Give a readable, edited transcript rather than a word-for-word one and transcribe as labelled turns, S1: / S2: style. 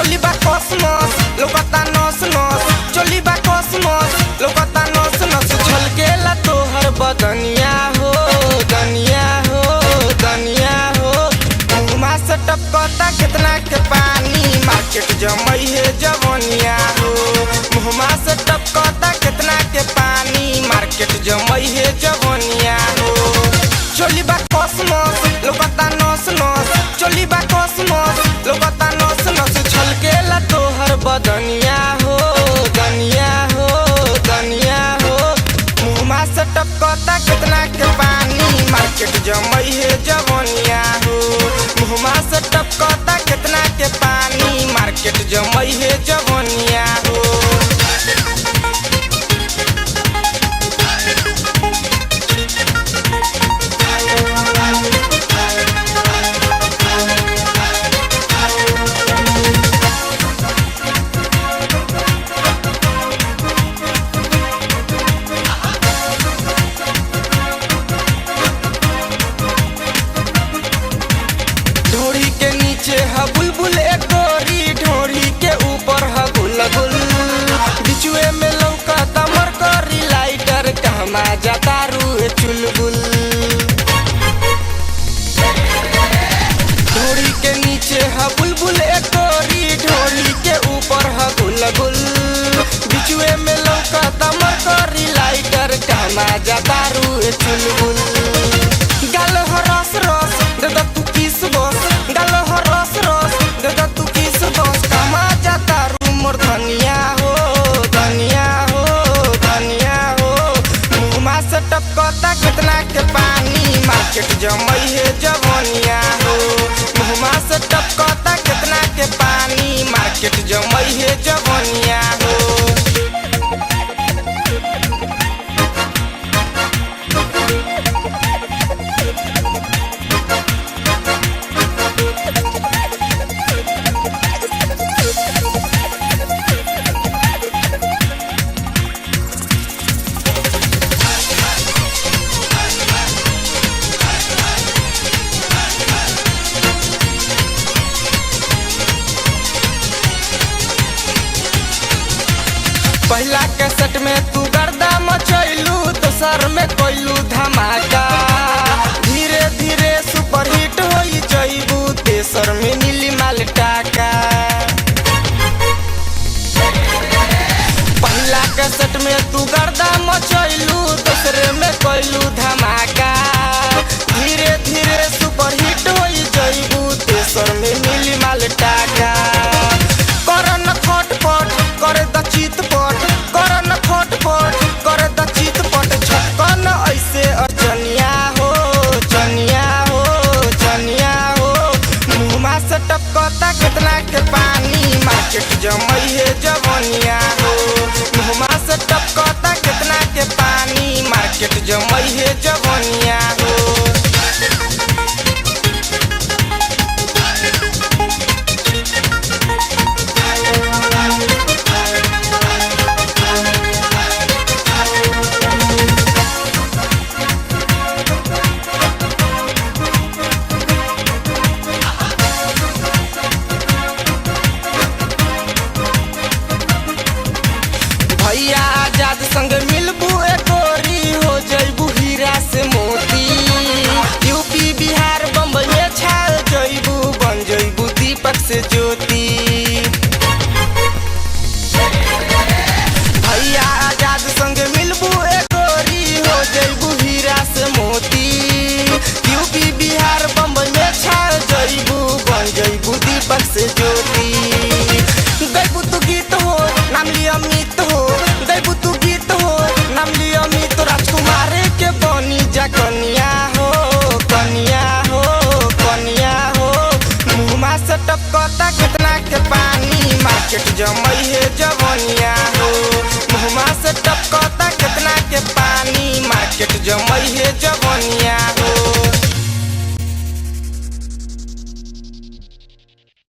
S1: चोली बा कॉस्मोस लोकता नस नस चोली बा कॉस्मोस लोकता नस नस छलकेला तोहर बदनिया हो दनिया हो दनिया हो मुँहमा से टपकता कितना के पानी मार्केट जमई है जवनिया हो मुँहमा से टपकता कितना के पानी मार्केट जमई है जवनिया हो चोली बा कॉस्मोस लोकता नस नस चोली बा कॉस्मोस लोकता नस नस छलकेला तोहर बदनिया हो दनिया हो दनिया हो मुँहमा से टपकता कितना के पानी मार्केट जमई है जवनिया हो मुँहमा से टपकता कितना के पानी मार्केट जमई है जवनिया हो। ढोरी के नीचे है बुलबुल एक गोरी ढोरी के ऊपर है गुलगुल बिचुए में लौकता मरकरी लाइटर कहमा जाता रूए चुलबुल ढोरी के नीचे है बुलबुल एक गोरी ढोरी के ऊपर है गुलगुल बिचुए में लौकता मरकरी लाइटर कहमा जाता रूए चुलबुल गाल हो रस रस दादा तू किस बस गाल हो रस रस दादा तू किस बस कहमा जाता रू मोर धनिया हो धनिया हो धनिया हो मुँहमा से टपकता कितना के पानी मार्केट जमई है जवनिया हो मुँहमा से टपकता कितना के पानी मार्केट जमई है जवनिया हो। पहला कैसेट में तू गर्दा मचैलू दोसर में कोइलू धमाका धीरे धीरे सुपर हिट होई जइबू तेसर में मिली माल टाका पहला कैसेट में तू गर्दा मचैलू दोसरे में कोइलू धमाका धीरे धीरे सुपर हिट होई जइबू तेसर में मिली माल टाका करन खटपट करे द चितपट करन खटपट करे द चितपट छक्कन ऐसे अजनिया हो जनिया हो जनिया हो मुँहमा से टपकता कितना के पानी मार्केट जमई है जवनिया हो मुँहमा से टपकता कितना के पानी मार्केट जमई है जवनिया हो। भैया आजाद संग मिलबू एक गोरी हो जइबू हीरा से मोती यूपी बिहार बम्बई में छा जइबू बन जइबू दीपक से ज्योति भैया आजाद संग मिलबू एक गोरी हो जइबू हीरा से मोती यूपी बिहार बम्बई में छा जइबू बन जइबू दीपक से ज्योति गइबू तू गीत हो नाम लिया अमित हो गइबू तू गीत हो नाम लिया अमित राजकुमार के बनी जा कनिया हो कनिया हो कनिया हो मुँहमा से टपकता कितना के पानी मार्केट जमई है जवनिया हो मुँहमा से टपकता कितना के पानी मार्केट जमई है जवनिया